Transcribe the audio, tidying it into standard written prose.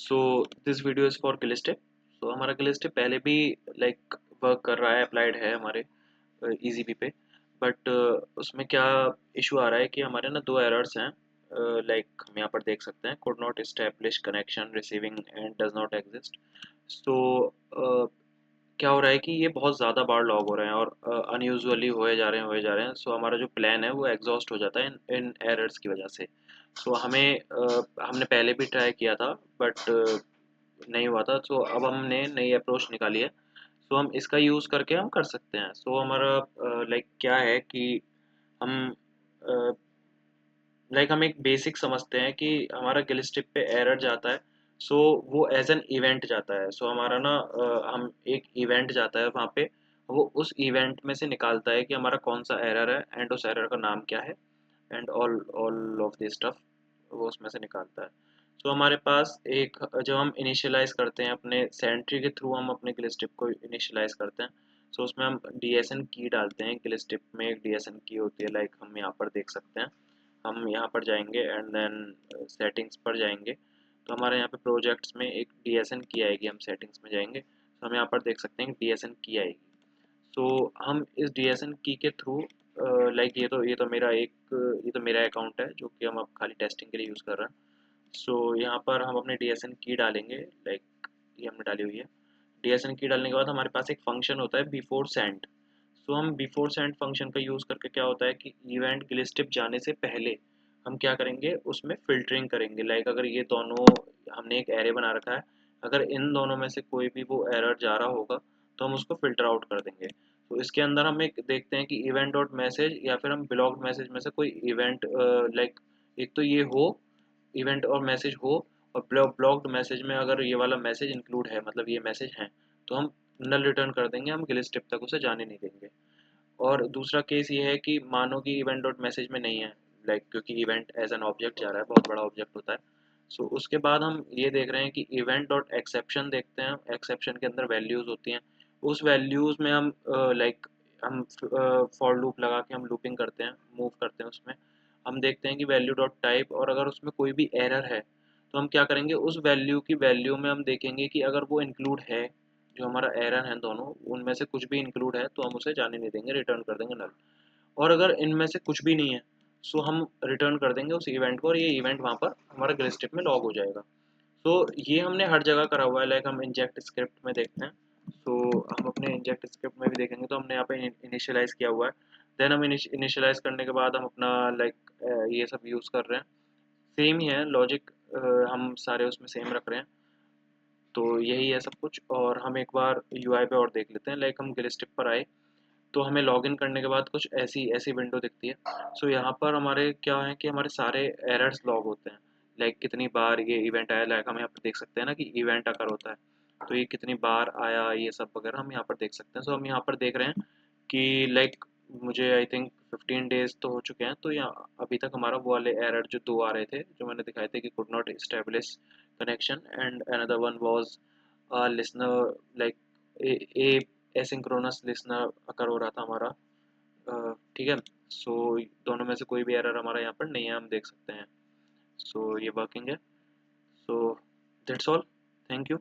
So this video is for Gilstep। सो हमारा Gilstep पहले भी लाइक वर्क कर रहा है, अप्लाइड है हमारे EasyBee पे। बट उसमें क्या इशू आ रहा है कि हमारे ना दो एरर्स हैं। लाइक हम यहाँ पर देख सकते हैं, could not establish connection receiving and does not exist। सो क्या हो रहा है कि ये बहुत ज़्यादा बार लॉग हो रहे हैं और अनयूजुअली होए जा रहे हैं। सो हमारा जो प्लान है वो एग्जॉस्ट हो जाता है इन एरर्स की वजह से। सो हमने पहले भी ट्राई किया था, बट नहीं हुआ था। सो अब हमने नई अप्रोच निकाली है। सो हम इसका यूज़ करके हम कर सकते हैं। सो हमारा लाइक क्या है कि हम हम एक बेसिक समझते हैं कि हमारा Gilstep पे एरर जाता है। सो वो एज एन इवेंट जाता है। सो हमारा ना हम एक इवेंट जाता है वहाँ पे। वो उस इवेंट में से निकालता है कि हमारा कौन सा एरर है एंड उस एरर का नाम क्या है and all all of this stuff वो उसमें से निकालता है। सो हमारे पास एक, जब हम इनिशियलाइज करते हैं अपने सेंट्री के थ्रू, हम अपने Gilstep को इनिशियलाइज करते हैं। सो उसमें हम DSN की डालते हैं। Gilstep में एक DSN की होती है, लाइक हम यहाँ पर देख सकते हैं। हम यहाँ पर जाएंगे एंड देन सेटिंग्स पर जाएंगे। तो हमारे यहाँ पे प्रोजेक्ट्स में एक DSN की आएगी। हम सेटिंग्स में जाएंगे तो हम यहाँ पर देख सकते हैं कि DSN की आएगी। सो हम इस DSN की के थ्रू लाइक ये तो मेरा अकाउंट है जो कि हम अब खाली टेस्टिंग के लिए यूज़ कर रहे हैं। सो यहाँ पर हम अपने DSN की डालेंगे, लाइक ये हमने डाली हुई है। DSN की डालने के बाद हमारे पास एक फंक्शन होता है बिफोर सेंड। सो हम बिफोर सेंड फंक्शन का यूज़ करके क्या होता है कि इवेंट Gilstep जाने से पहले हम क्या करेंगे, उसमें फ़िल्टरिंग करेंगे। लाइक अगर ये दोनों, हमने एक एरे बना रखा है, अगर इन दोनों में से कोई भी वो एरर जा रहा होगा तो हम उसको फ़िल्टर आउट कर देंगे। तो इसके अंदर हम एक देखते हैं कि इवेंट डॉट मैसेज या फिर हम ब्लॉक्ड मैसेज में से कोई इवेंट लाइक एक तो ये हो, इवेंट और मैसेज हो, और ब्लॉक्ड मैसेज में अगर ये वाला मैसेज इंक्लूड है, मतलब ये मैसेज हैं, तो हम नल रिटर्न कर देंगे। हम Gilstep तक उसे जाने नहीं देंगे। और दूसरा केस ये है कि मानो कि इवेंट डॉट मैसेज में नहीं है, लाइक क्योंकि इवेंट एज एन ऑब्जेक्ट जा रहा है, बहुत बड़ा ऑब्जेक्ट होता है। सो उसके बाद हम ये देख रहे हैं कि इवेंट डॉट एक्सेप्शन देखते हैं। एक्सेप्शन के अंदर वैल्यूज़ होती हैं। उस वैल्यूज़ में हम हम फॉर लूप लगा के हम लूपिंग करते हैं, मूव करते हैं उसमें। हम देखते हैं कि वैल्यू डॉट टाइप, और अगर उसमें कोई भी एरर है तो हम क्या करेंगे, उस वैल्यू की वैल्यू में हम देखेंगे कि अगर वो इंक्लूड है, जो हमारा एरर है दोनों उनमें से कुछ भी इंक्लूड है तो हम उसे जाने नहीं देंगे, रिटर्न कर देंगे नल। और अगर इनमें से कुछ भी नहीं है सो हम रिटर्न कर देंगे उस इवेंट को, और ये इवेंट वहाँ पर हमारा Gilstep में लॉग हो जाएगा। तो ये हमने हर जगह करा हुआ है। लाइक हम इंजेक्ट स्क्रिप्ट में देखते हैं। तो हम अपने इंजेक्ट स्क्रिप्ट में भी देखेंगे तो हमने यहाँ पे इनिशियलाइज़ किया हुआ है। देन हम इनिशियलाइज़ करने के बाद हम अपना ये सब यूज़ कर रहे हैं। सेम ही है लॉजिक, हम सारे उसमें सेम रख रहे हैं। तो यही है सब कुछ। और हम एक बार UI पे और देख लेते हैं। लाइक हम Gilstep पर आए तो हमें लॉगिन करने के बाद कुछ ऐसी ऐसी विंडो दिखती है। सो यहाँ पर हमारे क्या है कि हमारे सारे एरर्स लॉग होते हैं। लाइक कितनी बार ये इवेंट आया, लाइक हम यहाँ पर देख सकते हैं ना कि इवेंट आकर होता है, तो ये कितनी बार आया, ये सब वगैरह हम यहाँ पर देख सकते हैं। सो हम यहाँ पर देख रहे हैं कि लाइक मुझे आई थिंक 15 डेज तो हो चुके हैं। तो यहाँ अभी तक हमारा वो वाले एरर जो दो आ रहे थे जो मैंने दिखाए थे कि could not establish connection and another one was listener, like a asynchronous listener occur हो रहा था हमारा। ठीक है। सो दोनों में से कोई भी एरर हमारा यहाँ पर नहीं है, हम देख सकते हैं। सो ये वर्किंग है। So that's all. Thank you.